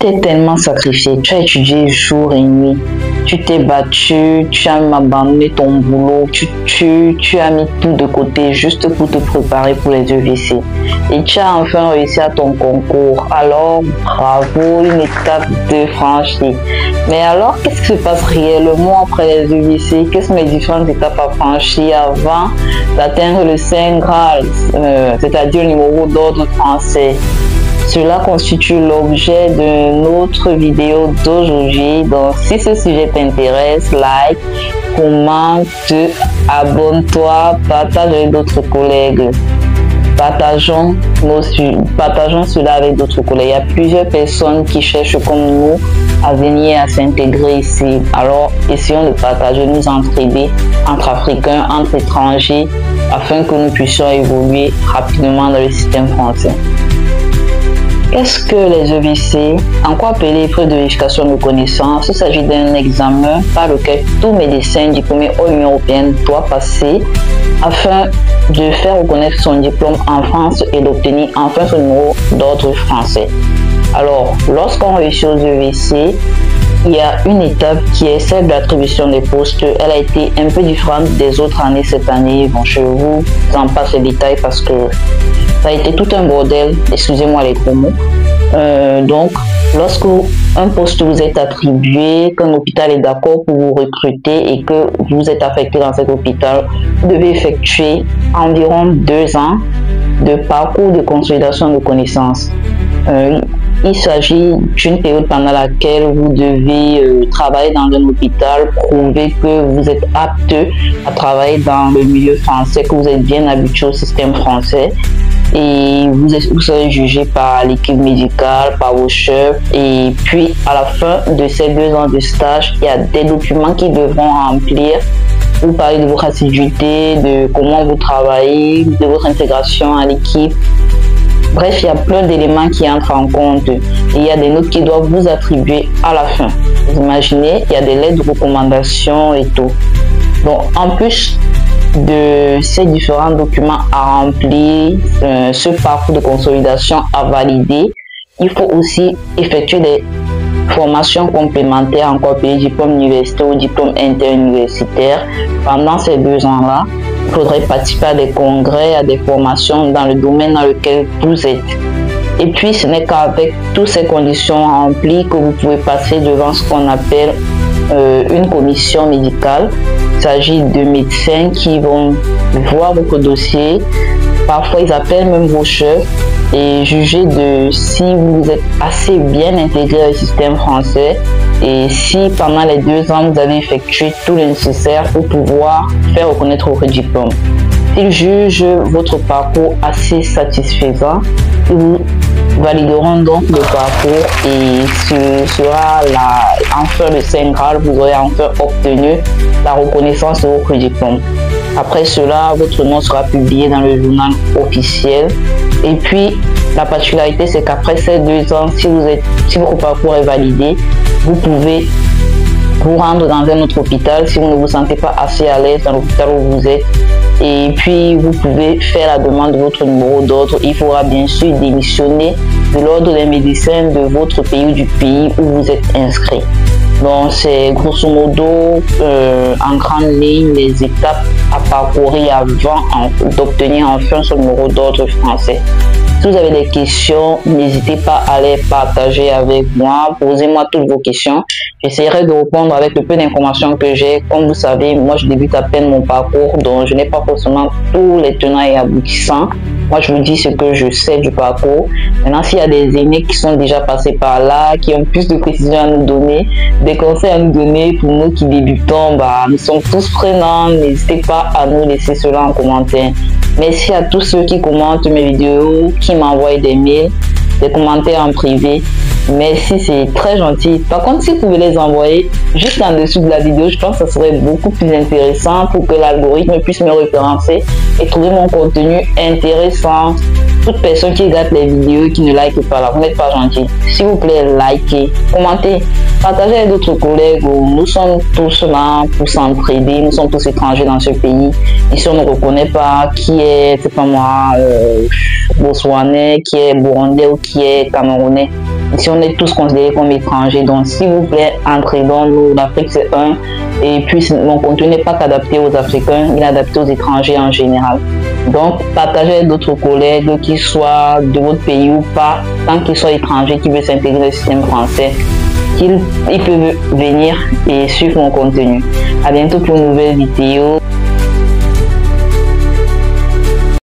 t'es tellement sacrifié, tu as étudié jour et nuit, tu t'es battu, tu as même abandonné ton boulot, tu as mis tout de côté juste pour te préparer pour les EVC. Et tu as enfin réussi à ton concours. Alors, bravo, une étape de franchie. Mais alors, qu'est-ce qui se passe réellement après les EVC? Quelles sont les différentes étapes à franchir avant d'atteindre le Saint Graal, c'est-à-dire le numéro d'ordre français? Cela constitue l'objet de notre vidéo d'aujourd'hui. Donc, si ce sujet t'intéresse, like, commente, abonne-toi, partage avec d'autres collègues. Partageons cela avec d'autres collègues. Il y a plusieurs personnes qui cherchent comme nous à venir à s'intégrer ici. Alors, essayons de partager, nous entraider entre Africains, entre étrangers, afin que nous puissions évoluer rapidement dans le système français. Qu'est-ce que les EVC? En quoi appeler épreuve de vérification de connaissances? Il s'agit d'un examen par lequel tout médecin diplômé hors Union européenne doit passer afin de faire reconnaître son diplôme en France et d'obtenir enfin son numéro d'ordre français. Alors, lorsqu'on réussit aux EVC, il y a une étape qui est celle de l'attribution des postes. Elle a été un peu différente des autres années cette année. Bon, je vous en passe les détails parce que ça a été tout un bordel, excusez-moi les gros mots. Donc, lorsque un poste vous est attribué, qu'un hôpital est d'accord pour vous recruter et que vous êtes affecté dans cet hôpital, vous devez effectuer environ 2 ans de parcours de consolidation de connaissances. Il s'agit d'une période pendant laquelle vous devez travailler dans un hôpital, prouver que vous êtes apte à travailler dans le milieu français, que vous êtes bien habitué au système français. Et vous serez jugé par l'équipe médicale, par vos chefs. Et puis, à la fin de ces 2 ans de stage, il y a des documents qui devront remplir. Vous parlez de votre assiduité, de comment vous travaillez, de votre intégration à l'équipe. Bref, il y a plein d'éléments qui entrent en compte. Et il y a des notes qui doivent vous attribuer à la fin. Vous imaginez, il y a des lettres de recommandation et tout. Donc, en plus de ces différents documents à remplir, ce parcours de consolidation à valider, il faut aussi effectuer des formations complémentaires, encore appelées diplôme universitaire ou diplôme interuniversitaire. Pendant ces 2 ans-là, il faudrait participer à des congrès, à des formations dans le domaine dans lequel vous êtes. Et puis, ce n'est qu'avec toutes ces conditions remplies que vous pouvez passer devant ce qu'on appelle une commission médicale. Il s'agit de médecins qui vont voir votre dossier. Parfois, ils appellent même vos chefs et juger de si vous êtes assez bien intégré au système français et si pendant les 2 ans, vous avez effectué tout le nécessaire pour pouvoir faire reconnaître votre diplôme. S'ils jugent votre parcours assez satisfaisant, ils vous valideront donc le parcours et ce sera enfin le Saint Graal, vous aurez enfin obtenu la reconnaissance de votre diplôme. Après cela, votre nom sera publié dans le journal officiel. Et puis, la particularité, c'est qu'après ces 2 ans, si votre parcours est validé, vous pouvez vous rendre dans un autre hôpital si vous ne vous sentez pas assez à l'aise dans l'hôpital où vous êtes. Et puis, vous pouvez faire la demande de votre numéro d'ordre. Il faudra bien sûr démissionner de l'ordre des médecins de votre pays ou du pays où vous êtes inscrit. Donc, c'est grosso modo en grande ligne les étapes à parcourir avant d'obtenir enfin son numéro d'ordre français. Si vous avez des questions, n'hésitez pas à les partager avec moi. Posez-moi toutes vos questions. J'essaierai de répondre avec le peu d'informations que j'ai. Comme vous savez, moi, je débute à peine mon parcours, donc je n'ai pas forcément tous les tenants et aboutissants. Moi, je vous dis ce que je sais du parcours. Maintenant, s'il y a des aînés qui sont déjà passés par là, qui ont plus de précisions à nous donner, des conseils à nous donner pour nous qui débutons, nous sommes tous prenants. N'hésitez pas à nous laisser cela en commentaire. Merci à tous ceux qui commentent mes vidéos, qui m'envoient des mails, des commentaires en privé. Merci, c'est très gentil. Par contre, si vous pouvez les envoyer juste en dessous de la vidéo, je pense que ça serait beaucoup plus intéressant pour que l'algorithme puisse me référencer et trouver mon contenu intéressant. Toute personne qui regarde les vidéos qui ne like pas là, vous n'êtes pas gentil. S'il vous plaît, likez, commentez, partagez avec d'autres collègues. Nous sommes tous là pour s'entraider, nous sommes tous étrangers dans ce pays. Ici, on ne reconnaît pas qui est, c'est pas moi, Botswanais, qui est Burundais ou qui est Camerounais. Ici, on est tous considérés comme étrangers. Donc, s'il vous plaît, entrez dans nous. L'Afrique, c'est un. Et puis, mon contenu n'est pas qu'adapté aux Africains, il est adapté aux étrangers en général. Donc, partagez avec d'autres collègues, qu'ils soient de votre pays ou pas, tant qu'ils soient étrangers, qui veulent s'intégrer au système français, ils peuvent venir et suivre mon contenu. À bientôt pour une nouvelle vidéo.